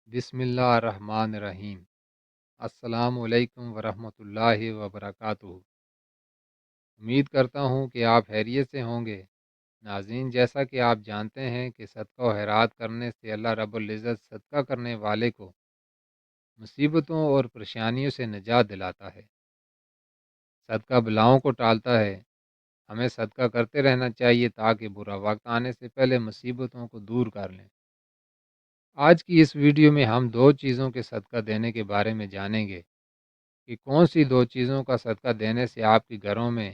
بسم اللہ الرحمن الرحیم۔ السلام علیکم ورحمۃ اللہ وبرکاتہ۔ امید کرتا ہوں کہ آپ خیریت سے ہوں گے۔ ناظرین، جیسا کہ آپ جانتے ہیں کہ صدقہ و خیرات کرنے سے اللہ رب العزت صدقہ کرنے والے کو مصیبتوں اور پریشانیوں سے نجات دلاتا ہے، صدقہ بلاؤں کو ٹالتا ہے۔ ہمیں صدقہ کرتے رہنا چاہیے تاکہ برا وقت آنے سے پہلے مصیبتوں کو دور کر لیں۔ آج کی اس ویڈیو میں ہم دو چیزوں کے صدقہ دینے کے بارے میں جانیں گے کہ کون سی دو چیزوں کا صدقہ دینے سے آپ کے گھروں میں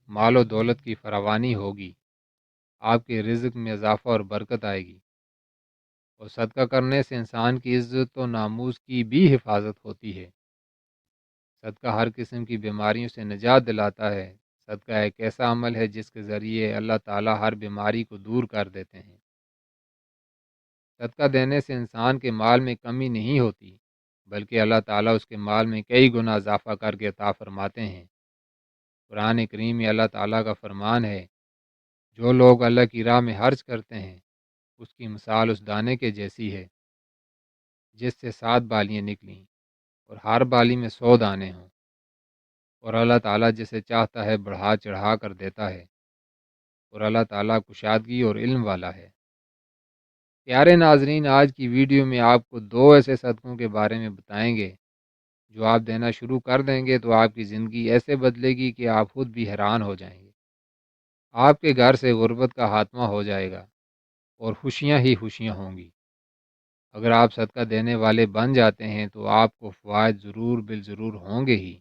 مال و دولت کی فراوانی ہوگی، آپ کے رزق میں اضافہ اور برکت آئے گی، اور صدقہ کرنے سے انسان کی عزت و ناموس کی بھی حفاظت ہوتی ہے۔ صدقہ ہر قسم کی بیماریوں سے نجات دلاتا ہے۔ صدقہ ایک ایسا عمل ہے جس کے ذریعے اللہ تعالیٰ ہر بیماری کو دور کر دیتے ہیں۔ صدقہ دینے سے انسان کے مال میں کمی نہیں ہوتی، بلکہ اللہ تعالیٰ اس کے مال میں کئی گنا اضافہ کر کے عطا فرماتے ہیں۔ قرآن کریم میں اللہ تعالیٰ کا فرمان ہے، جو لوگ اللہ کی راہ میں خرچ کرتے ہیں اس کی مثال اس دانے کے جیسی ہے جس سے 7 بالیاں نکلیں اور ہر بالی میں 100 دانے ہوں، اور اللہ تعالیٰ جسے چاہتا ہے بڑھا چڑھا کر دیتا ہے، اور اللہ تعالیٰ کشادگی اور علم والا ہے۔ پیارے ناظرین، آج کی ویڈیو میں آپ کو دو ایسے صدقوں کے بارے میں بتائیں گے جو آپ دینا شروع کر دیں گے تو آپ کی زندگی ایسے بدلے گی کہ آپ خود بھی حیران ہو جائیں گے۔ آپ کے گھر سے غربت کا خاتمہ ہو جائے گا اور خوشیاں ہی خوشیاں ہوں گی۔ اگر آپ صدقہ دینے والے بن جاتے ہیں تو آپ کو فوائد ضرور بالضرور ہوں گے ہی۔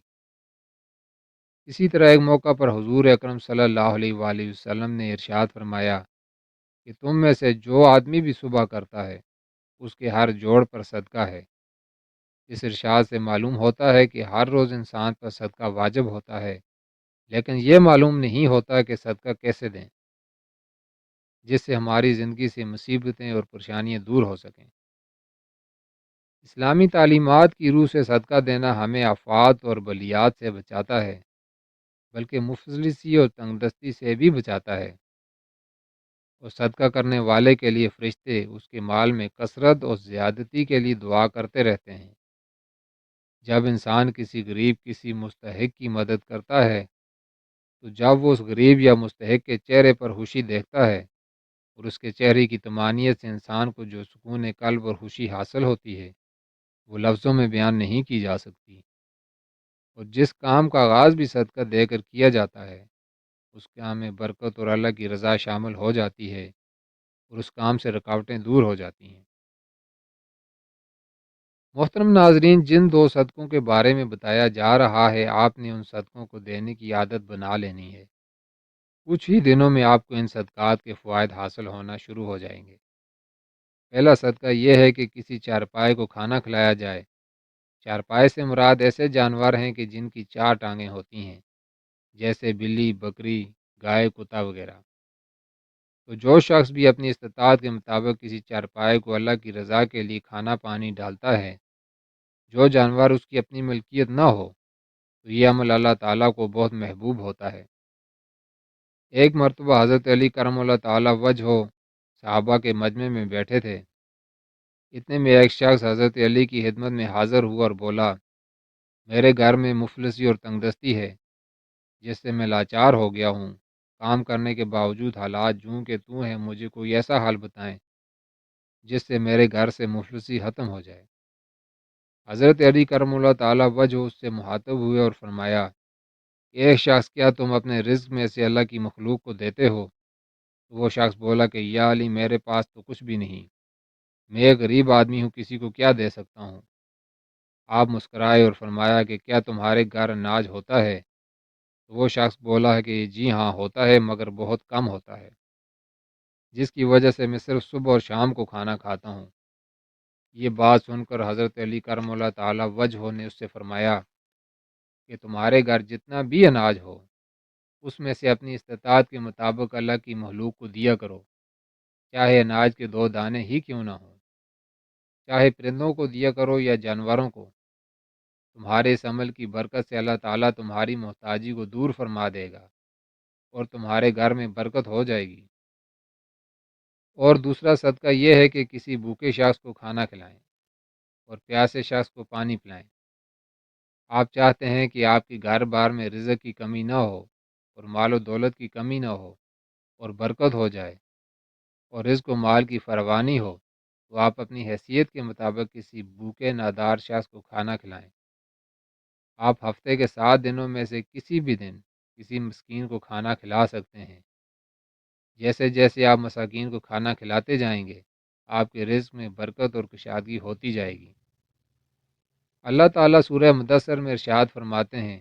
اسی طرح ایک موقع پر حضور اکرم صلی اللہ علیہ وآلہ وسلم نے ارشاد فرمایا کہ تم میں سے جو آدمی بھی صبح کرتا ہے اس کے ہر جوڑ پر صدقہ ہے۔ اس ارشاد سے معلوم ہوتا ہے کہ ہر روز انسان پر صدقہ واجب ہوتا ہے، لیکن یہ معلوم نہیں ہوتا کہ صدقہ کیسے دیں جس سے ہماری زندگی سے مصیبتیں اور پریشانیاں دور ہو سکیں۔ اسلامی تعلیمات کی روح سے صدقہ دینا ہمیں آفات اور بلیات سے بچاتا ہے، بلکہ مفلسی اور تنگ دستی سے بھی بچاتا ہے، اور صدقہ کرنے والے کے لیے فرشتے اس کے مال میں کثرت اور زیادتی کے لیے دعا کرتے رہتے ہیں۔ جب انسان کسی غریب کسی مستحق کی مدد کرتا ہے تو جب وہ اس غریب یا مستحق کے چہرے پر خوشی دیکھتا ہے اور اس کے چہرے کی طمانینت سے انسان کو جو سکون قلب اور خوشی حاصل ہوتی ہے وہ لفظوں میں بیان نہیں کی جا سکتی۔ اور جس کام کا آغاز بھی صدقہ دے کر کیا جاتا ہے اس کام میں برکت اور اللہ کی رضا شامل ہو جاتی ہے، اور اس کام سے رکاوٹیں دور ہو جاتی ہیں۔ محترم ناظرین، جن دو صدقوں کے بارے میں بتایا جا رہا ہے آپ نے ان صدقوں کو دینے کی عادت بنا لینی ہے۔ کچھ ہی دنوں میں آپ کو ان صدقات کے فوائد حاصل ہونا شروع ہو جائیں گے۔ پہلا صدقہ یہ ہے کہ کسی چارپائے کو کھانا کھلایا جائے۔ چارپائے سے مراد ایسے جانور ہیں کہ جن کی 4 ٹانگیں ہوتی ہیں، جیسے بلی، بکری، گائے، کتا وغیرہ۔ تو جو شخص بھی اپنی استطاعت کے مطابق کسی چارپائے کو اللہ کی رضا کے لیے کھانا پانی ڈالتا ہے، جو جانور اس کی اپنی ملکیت نہ ہو، تو یہ عمل اللہ تعالیٰ کو بہت محبوب ہوتا ہے۔ ایک مرتبہ حضرت علی کرم اللہ تعالیٰ وجہ صحابہ کے مجمع میں بیٹھے تھے۔ اتنے میں ایک شخص حضرت علی کی خدمت میں حاضر ہوا اور بولا، میرے گھر میں مفلسی اور تنگ دستی ہے جس سے میں لاچار ہو گیا ہوں۔ کام کرنے کے باوجود حالات جوں کہ توں ہیں، مجھے کوئی ایسا حال بتائیں جس سے میرے گھر سے مفلسی ختم ہو جائے۔ حضرت علی کرم اللہ تعالیٰ وجہ اس سے مخاطب ہوئے اور فرمایا، ایک شخص، کیا تم اپنے رزق میں سے اللہ کی مخلوق کو دیتے ہو؟ تو وہ شخص بولا کہ یا علی، میرے پاس تو کچھ بھی نہیں، میں ایک غریب آدمی ہوں، کسی کو کیا دے سکتا ہوں؟ آپ مسکرائے اور فرمایا کہ کیا تمہارے گھر اناج ہوتا ہے؟ تو وہ شخص بولا ہے کہ جی ہاں ہوتا ہے، مگر بہت کم ہوتا ہے، جس کی وجہ سے میں صرف صبح اور شام کو کھانا کھاتا ہوں۔ یہ بات سن کر حضرت علی کرم اللہ تعالیٰ وجہ نے اس سے فرمایا کہ تمہارے گھر جتنا بھی اناج ہو اس میں سے اپنی استطاعت کے مطابق اللہ کی مخلوق کو دیا کرو، چاہے اناج کے 2 دانے ہی کیوں نہ ہوں، چاہے پرندوں کو دیا کرو یا جانوروں کو۔ تمہارے اس عمل کی برکت سے اللہ تعالیٰ تمہاری محتاجی کو دور فرما دے گا اور تمہارے گھر میں برکت ہو جائے گی۔ اور دوسرا صدقہ یہ ہے کہ کسی بھوکے شخص کو کھانا کھلائیں۔ اور پیاسے شخص کو پانی پلائیں۔ آپ چاہتے ہیں کہ آپ کے گھر بار میں رزق کی کمی نہ ہو اور مال و دولت کی کمی نہ ہو اور برکت ہو جائے اور رزق و مال کی فراوانی ہو، تو آپ اپنی حیثیت کے مطابق کسی بھوکے نادار شخص کو کھانا کھلائیں۔ آپ ہفتے کے 7 دنوں میں سے کسی بھی دن کسی مسکین کو کھانا کھلا سکتے ہیں۔ جیسے جیسے آپ مساکین کو کھانا کھلاتے جائیں گے، آپ کے رزق میں برکت اور کشادگی ہوتی جائے گی۔ اللہ تعالیٰ سورہ مدثر میں ارشاد فرماتے ہیں،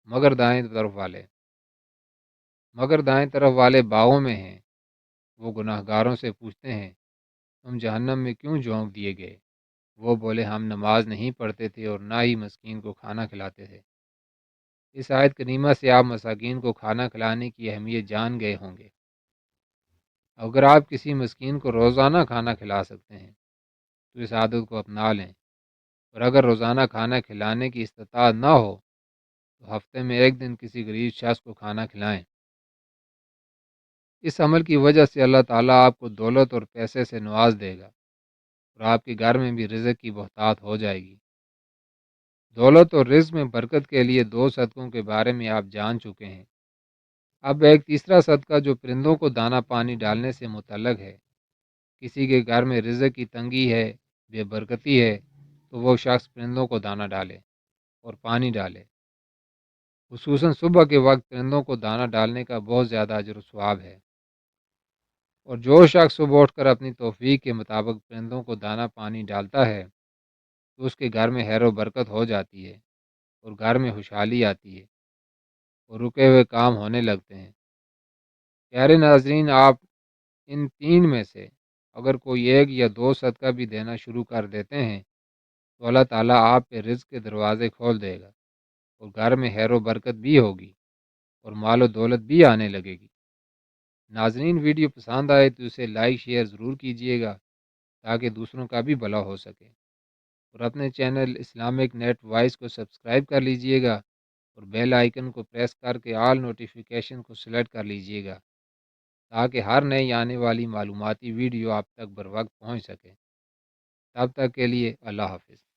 مگر دائیں طرف والے باغوں میں ہیں۔ وہ گناہ گاروں سے پوچھتے ہیں، تم جہنم میں کیوں جھونک دیے گئے؟ وہ بولے، ہم نماز نہیں پڑھتے تھے اور نہ ہی مسکین کو کھانا کھلاتے تھے۔ اس آیت کریمہ سے آپ مساکین کو کھانا کھلانے کی اہمیت جان گئے ہوں گے۔ اگر آپ کسی مسکین کو روزانہ کھانا کھلا سکتے ہیں تو اس عادت کو اپنا لیں، اور اگر روزانہ کھانا کھلانے کی استطاعت نہ ہو تو ہفتے میں ایک دن کسی غریب شخص کو کھانا کھلائیں۔ اس عمل کی وجہ سے اللہ تعالیٰ آپ کو دولت اور پیسے سے نواز دے گا اور آپ کے گھر میں بھی رزق کی بہتات ہو جائے گی۔ دولت اور رزق میں برکت کے لیے 2 صدقوں کے بارے میں آپ جان چکے ہیں۔ اب ایک تیسرا صدقہ جو پرندوں کو دانہ پانی ڈالنے سے متعلق ہے۔ کسی کے گھر میں رزق کی تنگی ہے، بے برکتی ہے، تو وہ شخص پرندوں کو دانہ ڈالے اور پانی ڈالے۔ خصوصاً صبح کے وقت پرندوں کو دانہ ڈالنے کا بہت زیادہ اجر و ثواب ہے، اور جو شخص صبح اٹھ کر اپنی توفیق کے مطابق پرندوں کو دانہ پانی ڈالتا ہے تو اس کے گھر میں خیر و برکت ہو جاتی ہے اور گھر میں خوشحالی آتی ہے اور رکے ہوئے کام ہونے لگتے ہیں۔ پیارے ناظرین، آپ ان 3 میں سے اگر کوئی 1 یا 2 صدقہ بھی دینا شروع کر دیتے ہیں تو اللہ تعالیٰ آپ پہ رزق کے دروازے کھول دے گا اور گھر میں خیر و برکت بھی ہوگی اور مال و دولت بھی آنے لگے گی۔ ناظرین، ویڈیو پسند آئے تو اسے لائک شیئر ضرور کیجیے گا تاکہ دوسروں کا بھی بھلا ہو سکے، اور اپنے چینل اسلامک نیٹ وائس کو سبسکرائب کر لیجیے گا اور بیل آئیکن کو پریس کر کے آل نوٹیفیکیشن کو سلیکٹ کر لیجیے گا تاکہ ہر نئی آنے والی معلوماتی ویڈیو آپ تک بر وقت پہنچ سکے۔ تب تک کے لیے اللہ حافظ۔